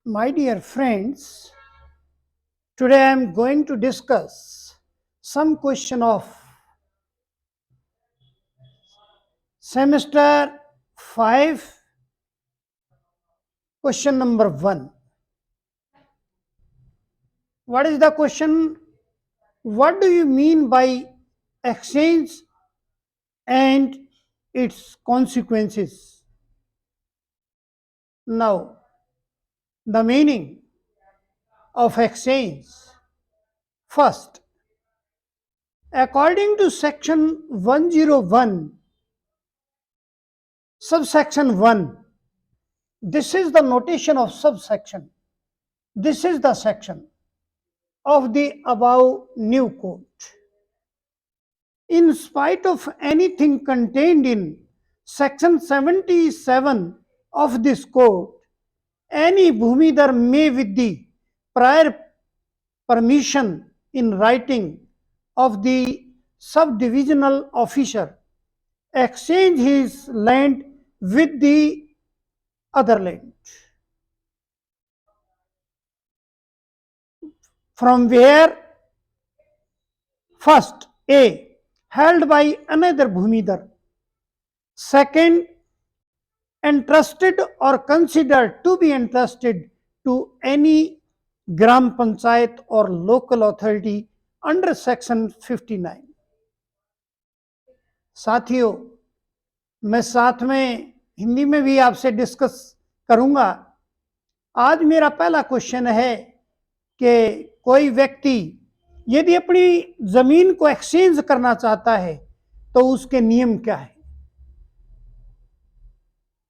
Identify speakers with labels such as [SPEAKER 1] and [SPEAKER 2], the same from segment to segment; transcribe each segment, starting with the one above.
[SPEAKER 1] My dear friends, today I am going to discuss some question of semester 5, question number 1. What is the question? What do you mean by exchange and its consequences? Now, the meaning of exchange. First, according to section 101, subsection 1, this is the notation of subsection. This is the section of the above new code. In spite of anything contained in section 77 of this code, any Bhumidhar may, with the prior permission in writing of the subdivisional officer, exchange his land with the other land. From where? First, A, held by another Bhumidhar. Second, entrusted or considered to be entrusted to any Gram Panchayat or local authority under section 59. साथियों, मैं साथ में हिंदी में भी आपसे discuss करूंगा। आज मेरा पहला क्वेश्चन है कि कोई व्यक्ति यदि अपनी जमीन को एक्सचेंज करना चाहता है तो उसके नियम क्या है।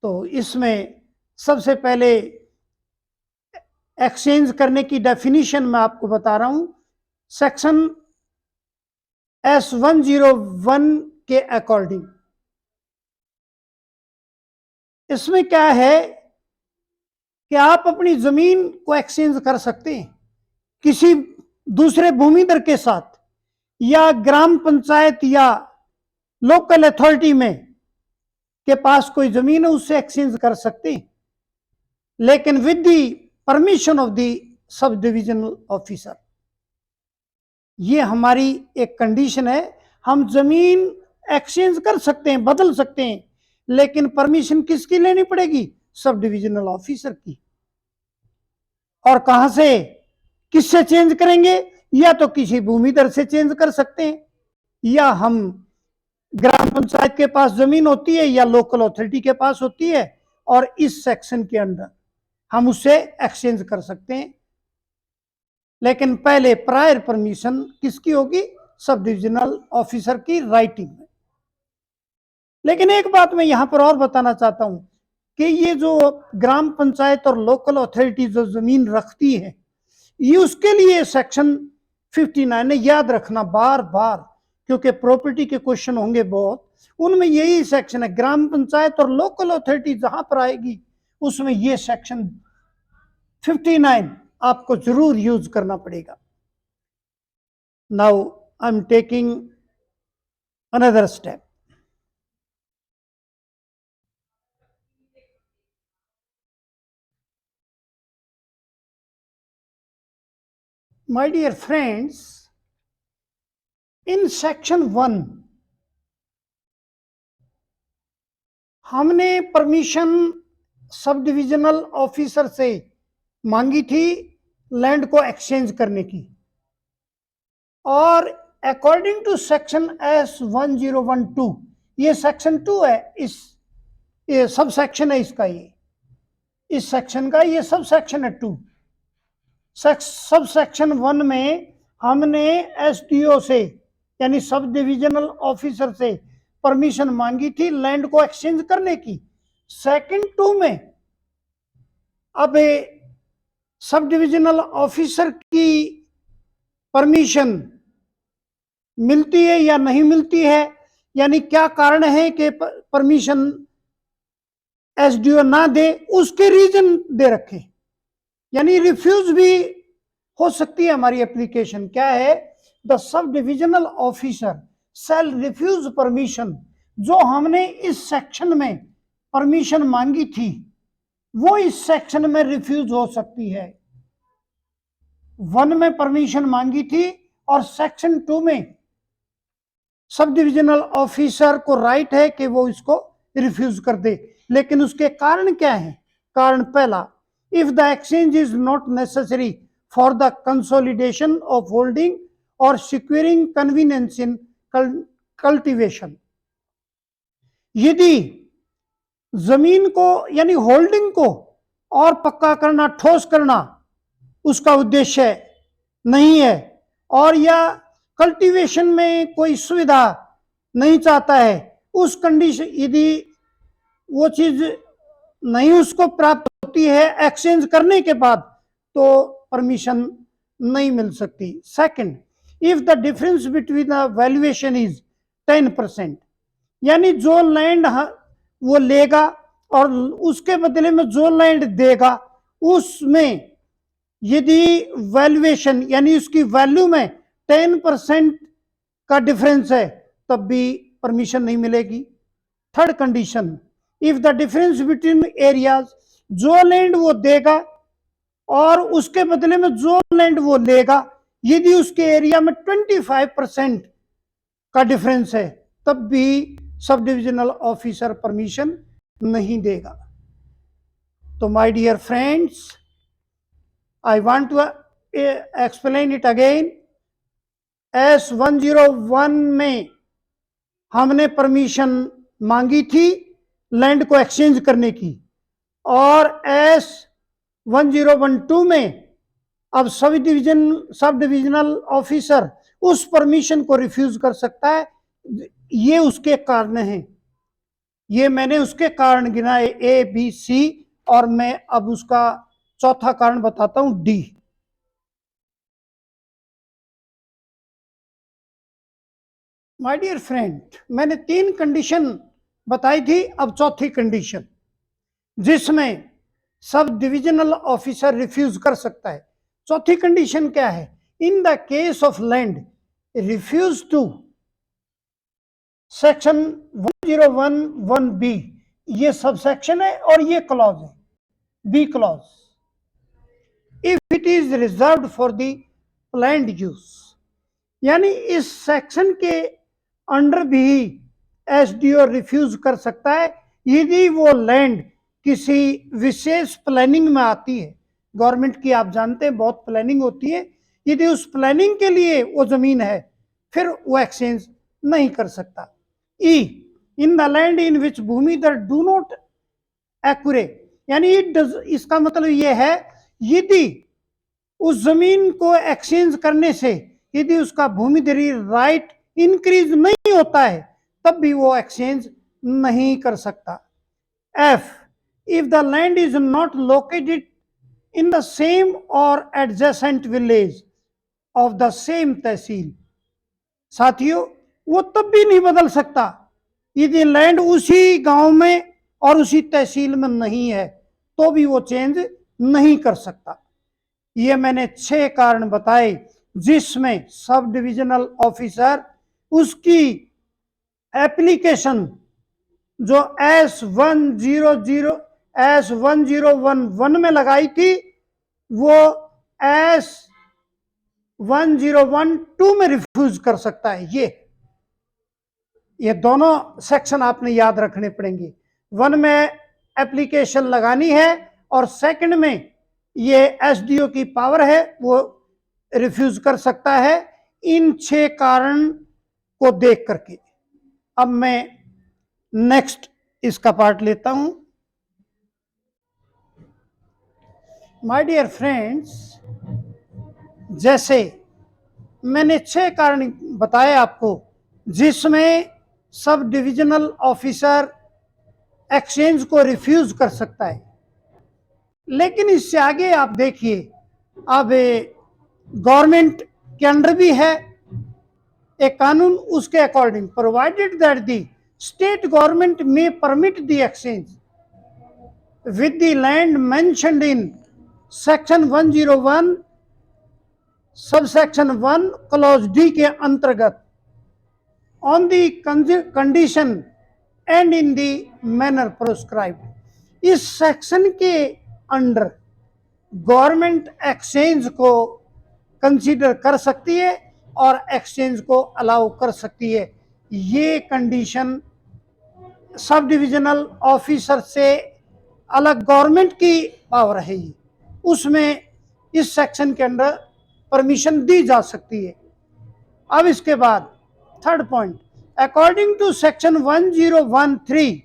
[SPEAKER 1] तो इसमें सबसे पहले एक्सचेंज करने की डेफिनेशन मैं आपको बता रहा हूं। सेक्शन S101 के अकॉर्डिंग इसमें क्या है कि आप अपनी जमीन को एक्सचेंज कर सकते हैं किसी दूसरे भूमिधर के साथ या ग्राम पंचायत या लोकल अथॉरिटी में के पास कोई जमीन है उससे एक्सचेंज कर सकते हैं, लेकिन with the permission of the sub divisional officer. ये हमारी एक कंडीशन है। हम जमीन एक्सचेंज कर सकते हैं, बदल सकते हैं, लेकिन परमिशन किसकी लेनी पड़ेगी? सब डिविजनल ऑफिसर की। और कहां से, किससे चेंज करेंगे? या तो किसी भूमिधर से चेंज कर सकते हैं, या हम ग्राम पंचायत के पास जमीन होती है या लोकल अथॉरिटी के पास होती है और इस सेक्शन के अंदर हम उससे एक्सचेंज कर सकते हैं, लेकिन पहले प्रायर परमिशन किसकी होगी? सब डिविजनल ऑफिसर की राइटिंग में। लेकिन एक बात मैं यहां पर और बताना चाहता हूं कि ये जो ग्राम पंचायत और लोकल अथॉरिटी जो जमीन रखती है, ये उसके लिए सेक्शन 59 है। याद रखना बार बार, क्योंकि प्रॉपर्टी के क्वेश्चन होंगे बहुत, उनमें यही सेक्शन है। ग्राम पंचायत और लोकल अथॉरिटी जहां पर आएगी उसमें ये सेक्शन 59 आपको जरूर यूज करना पड़ेगा। Now I am taking another step. My dear friends, in section 1 हमने परमिशन सब डिविजनल ऑफिसर से मांगी थी लैंड को एक्सचेंज करने की, और अकॉर्डिंग टू सेक्शन S1012, ये सेक्शन 2 है, ये सब सेक्शन है इसका, ये इस सेक्शन का ये सब सेक्शन है 2। सब सेक्शन 1 में हमने SDO से यानी सब डिविजनल ऑफिसर से परमिशन मांगी थी लैंड को एक्सचेंज करने की। सेकंड 2 में अब सब डिविजनल ऑफिसर की परमिशन मिलती है या नहीं मिलती है, यानी क्या कारण है कि परमिशन SDO ना दे, उसके रीजन दे रखे, यानी रिफ्यूज भी हो सकती है हमारी एप्लीकेशन। क्या है? The sub divisional officer shall refuse permission. जो हमने इस सेक्शन में परमिशन मांगी थी वो इस सेक्शन में रिफ्यूज हो सकती है। 1 में परमिशन मांगी थी और सेक्शन 2 में सब डिविजनल ऑफिसर को राइट है कि वो इसको रिफ्यूज कर दे। लेकिन उसके कारण क्या है? कारण पहला, if the exchange is not necessary for the consolidation of holding और सिक्योरिंग कन्वीनियंस इन कल्टीवेशन। यदि जमीन को यानी होल्डिंग को और पक्का करना, ठोस करना उसका उद्देश्य नहीं है, और या कल्टीवेशन में कोई सुविधा नहीं चाहता है, उस कंडीशन यदि वो चीज नहीं उसको प्राप्त होती है एक्सचेंज करने के बाद, तो परमिशन नहीं मिल सकती। Second, if the difference between the valuation is 10%, यानी जो लैंड वो लेगा और उसके बदले में जो लैंड देगा उसमें यदि वैल्यूएशन यानी उसकी वैल्यू में 10% का डिफरेंस है, तब भी परमिशन नहीं मिलेगी। Third condition, if the difference between areas, जो लैंड वो देगा और उसके बदले में जो लैंड वो लेगा, यदि उसके एरिया में 25% का डिफरेंस है, तब भी सब डिविजनल ऑफिसर परमिशन नहीं देगा। तो my dear friends, I want to explain it again. S101 में हमने परमिशन मांगी थी लैंड को एक्सचेंज करने की, और S1012 में अब सब डिविजनल ऑफिसर उस परमिशन को रिफ्यूज कर सकता है। ये उसके कारण हैं, ये मैंने उसके कारण गिनाए A, B, C, और मैं अब उसका चौथा कारण बताता हूं, डी। माय डियर फ्रेंड, मैंने 3 कंडीशन बताई थी, अब चौथी कंडीशन जिसमें सब डिविजनल ऑफिसर रिफ्यूज कर सकता है। चौथी कंडीशन क्या है? In the case of land refuse to section 1011B, ये सब सेक्शन है और ये क्लॉज है, B clause, if it is reserved for the planned use, यानी इस सेक्शन के अंडर भी एसडीओ रिफ्यूज कर सकता है यदि वो लैंड किसी विशेष प्लानिंग में आती है। गवर्नमेंट की आप जानते हैं बहुत प्लानिंग होती है, यदि उस प्लानिंग के लिए वो जमीन है फिर वो एक्सचेंज नहीं कर सकता। ई, in the land in which bhumidhar do not acquire, यानी इसका मतलब ये है यदि उस जमीन को एक्सचेंज करने से यदि उसका भूमिधरी राइट इंक्रीज नहीं होता है, तब भी वो एक्सचेंज नहीं कर सकता। If, if the land is not located in the same or adjacent village of the same tehsil, साथियों वो तब भी नहीं बदल सकता यदि लैंड उसी गांव में और उसी तहसील में नहीं है, तो भी वो चेंज नहीं कर सकता। ये मैंने 6 कारण बताए जिसमें सब डिविजनल ऑफिसर उसकी एप्लीकेशन जो S1011 में लगाई थी वो S1012 में रिफ्यूज कर सकता है। ये दोनों सेक्शन आपने याद रखने पड़ेंगे। 1 में एप्लीकेशन लगानी है और सेकंड में ये एसडीओ की पावर है, वो रिफ्यूज कर सकता है इन 6 कारण को देख करके। अब मैं नेक्स्ट इसका पार्ट लेता हूं। माय डियर फ्रेंड्स, जैसे मैंने 6 कारण बताए आपको जिसमें सब डिविजनल ऑफिसर एक्सचेंज को रिफ्यूज कर सकता है, लेकिन इससे आगे आप देखिए, अब गवर्नमेंट के अंडर भी है एक कानून, उसके according provided that the state government may permit the exchange with the land mentioned in section 101 sub section 1 clause D के अंतर्गत on the condition and in the manner proscribed. इस सेक्शन के अंडर गवर्नमेंट एक्सचेंज को consider कर सकती है और exchange को अलाउ कर सकती है। ये कंडीशन सब डिविजनल ऑफिसर से अलग गवर्नमेंट की पावर है, ये उसमें इस सेक्शन के अंदर परमिशन दी जा सकती है। अब इसके बाद third point, according to section 1013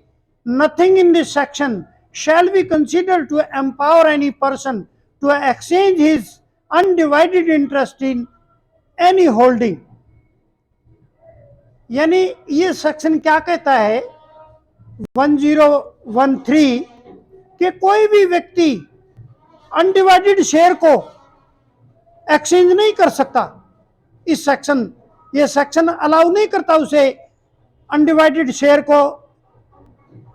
[SPEAKER 1] nothing in this section shall be considered to empower any person to exchange his undivided interest in any holding। यानी ये सेक्शन क्या कहता है 1013 कि कोई भी व्यक्ति अनडिवाइडेड शेयर को एक्सचेंज नहीं कर सकता। इस सेक्शन ये सेक्शन अलाउ नहीं करता उसे अनडिवाइडेड शेयर को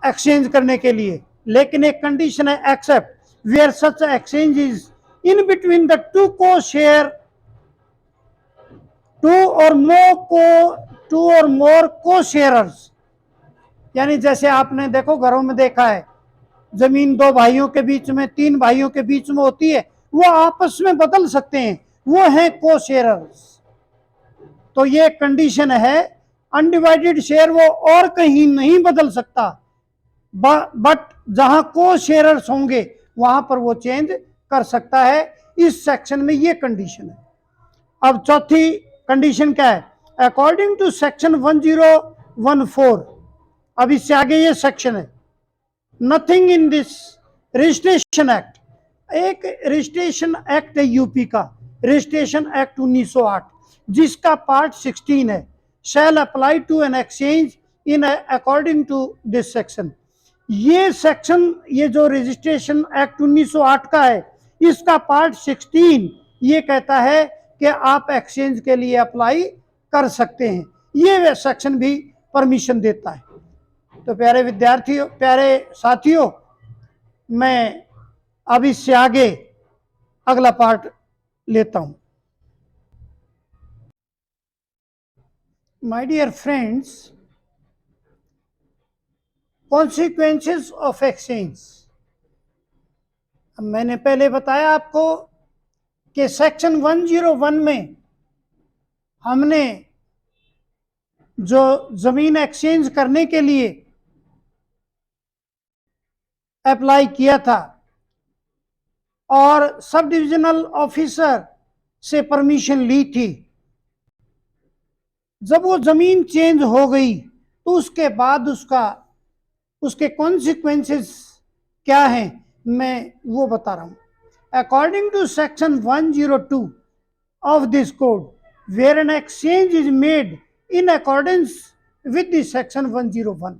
[SPEAKER 1] एक्सचेंज करने के लिए, लेकिन एक कंडीशन है, except where such exchange is in between the two co-sharer two or more को शेयरर्स। यानी जैसे आपने देखो घरों में देखा है, जमीन दो भाइयों के बीच में, तीन भाइयों के बीच में होती है, वो आपस में बदल सकते हैं, वो है को शेयरर्स। तो ये कंडीशन है, अनडिवाइडेड शेयर वो और कहीं नहीं बदल सकता, बट जहां को शेयरर्स होंगे वहां पर वो चेंज कर सकता है। इस सेक्शन में ये कंडीशन है। अब चौथी कंडीशन क्या है, अकॉर्डिंग टू सेक्शन 1014, अब इससे आगे ये सेक्शन है, nothing in this registration act, एक रजिस्ट्रेशन एक्ट है यूपी का, रजिस्ट्रेशन एक्ट 1908, जिसका पार्ट 16 है, shall apply to an exchange in according to this section. ये सेक्शन, ये जो रजिस्ट्रेशन एक्ट 1908 का है, इसका पार्ट 16 ये कहता है कि आप एक्सचेंज के लिए अप्लाई कर सकते हैं, ये सेक्शन भी परमिशन देता है। तो प्यारे विद्यार्थियों, प्यारे साथियों, मैं अब इससे आगे अगला पार्ट लेता हूं। My dear friends, consequences of exchange. मैंने पहले बताया आपको कि सेक्शन 101 में हमने जो जमीन एक्सचेंज करने के लिए अप्लाई किया था और सब डिविजनल ऑफिसर से परमिशन ली थी, जब वो जमीन चेंज हो गई तो उसके बाद उसके कॉन्सिक्वेंसेस क्या हैं, मैं वो बता रहा हूं। According to section 102 of this code, where an exchange is made in accordance with this section 101,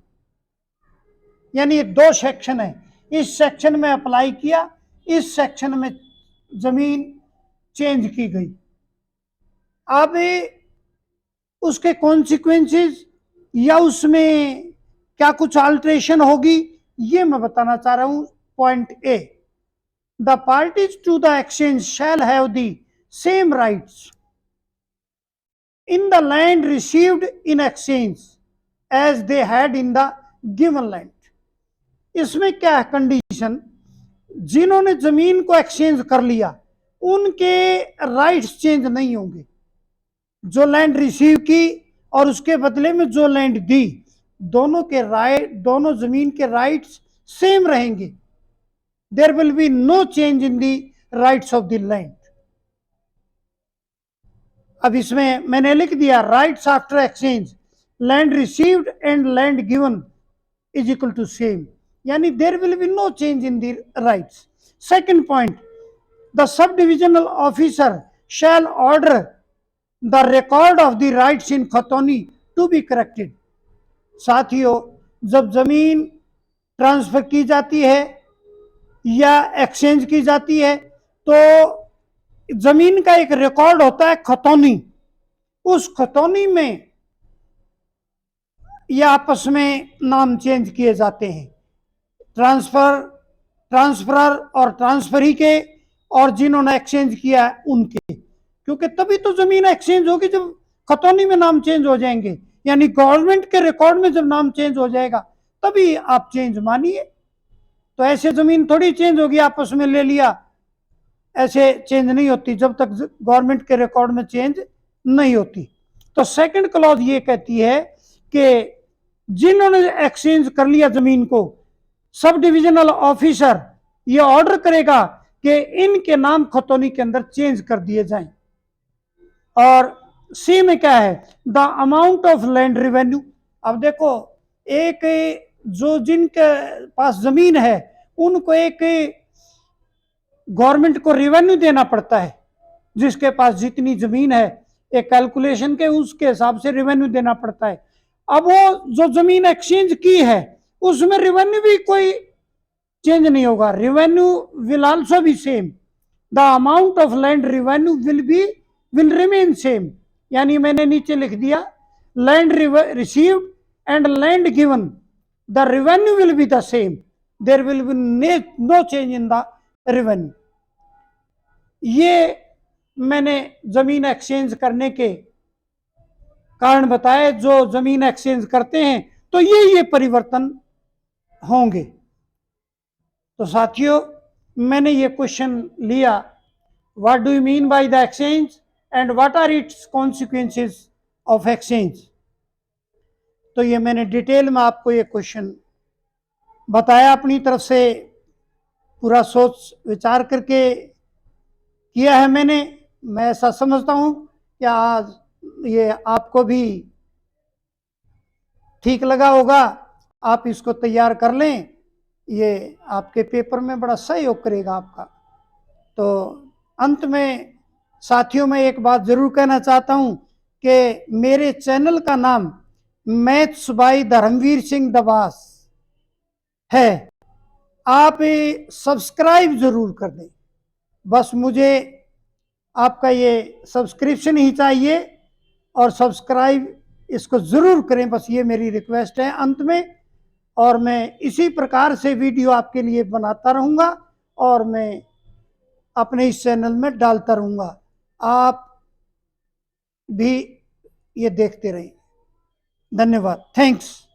[SPEAKER 1] यानी दो सेक्शन है, इस सेक्शन में अप्लाई किया, इस सेक्शन में जमीन चेंज की गई। अब उसके कॉन्सिक्वेंसेस या उसमें क्या कुछ अल्टरेशन होगी, ये मैं बताना चाह रहा हूं। Point A, the parties to the exchange shall have the same rights in the land received in exchange as they had in the given land. इसमें क्या है कंडीशन, जिन्होंने जमीन को एक्सचेंज कर लिया उनके राइट्स चेंज नहीं होंगे। जो लैंड रिसीव की और उसके बदले में जो लैंड दी, दोनों के राइट, दोनों जमीन के राइट्स सेम रहेंगे। There will be no change in the rights of the land. अब इसमें मैंने लिख दिया, rights after exchange, land received and land given is equal to same, यानी there will be no change in the rights. Second point, the sub divisional officer shall order the record of the rights in khatauni to be corrected. साथियों, जब जमीन transfer की जाती है या exchange की जाती है तो जमीन का एक रिकॉर्ड होता है खतौनी, उस खतौनी में ये आपस में नाम चेंज किए जाते हैं, ट्रांसफरर और ट्रांसफरी के, और जिन्होंने एक्सचेंज किया है उनके, क्योंकि तभी तो जमीन एक्सचेंज होगी जब खतौनी में नाम चेंज हो जाएंगे, यानी गवर्नमेंट के रिकॉर्ड में जब नाम चेंज हो जाएगा तभी आप चेंज मानिए। तो ऐसे जमीन थोड़ी चेंज होगी, आपस में ले लिया, ऐसे चेंज नहीं होती जब तक गवर्नमेंट के रिकॉर्ड में चेंज नहीं होती। तो सेकंड क्लॉज ये कहती है कि जिन्होंने एक्सचेंज कर लिया जमीन को, सब डिविजनल ऑफिसर ये ऑर्डर करेगा कि इनके नाम खतौनी के अंदर चेंज कर दिए जाएं। और सी में क्या है, the amount of land revenue. अब देखो, एक जो जिनके पास जमीन है उनको एक गवर्नमेंट को रेवेन्यू देना पड़ता है, जिसके पास जितनी जमीन है एक कैलकुलेशन के उसके हिसाब से रेवेन्यू देना पड़ता है। अब वो जो जमीन एक्सचेंज की है उसमें रेवेन्यू भी कोई चेंज नहीं होगा, revenue will also be same, the amount of land revenue will remain same. यानी मैंने नीचे लिख दिया land received and land given, the revenue will be the same, there will be no change in the revenue. ये मैंने जमीन exchange करने के कारण बताए। जो जमीन एक्सचेंज करते हैं तो ये परिवर्तन होंगे। तो साथियों, मैंने ये क्वेश्चन लिया, what do you mean by the exchange and what are its consequences of exchange. तो ये मैंने डिटेल में आपको ये क्वेश्चन बताया, अपनी तरफ से पूरा सोच विचार करके किया है मैंने। मैं ऐसा समझता हूं कि आज ये आपको भी ठीक लगा होगा, आप इसको तैयार कर लें, ये आपके पेपर में बड़ा सहयोग करेगा आपका। तो अंत में साथियों, मैं एक बात जरूर कहना चाहता हूं कि मेरे चैनल का नाम मैथ्स बाय धर्मवीर सिंह दबास है, आप सब्सक्राइब जरूर कर दें। बस मुझे आपका ये सब्सक्रिप्शन ही चाहिए और सब्सक्राइब इसको जरूर करें, बस ये मेरी रिक्वेस्ट है अंत में। और मैं इसी प्रकार से वीडियो आपके लिए बनाता रहूंगा और मैं अपने इस चैनल में डालता रहूंगा, आप भी ये देखते रहें। धन्यवाद, थैंक्स।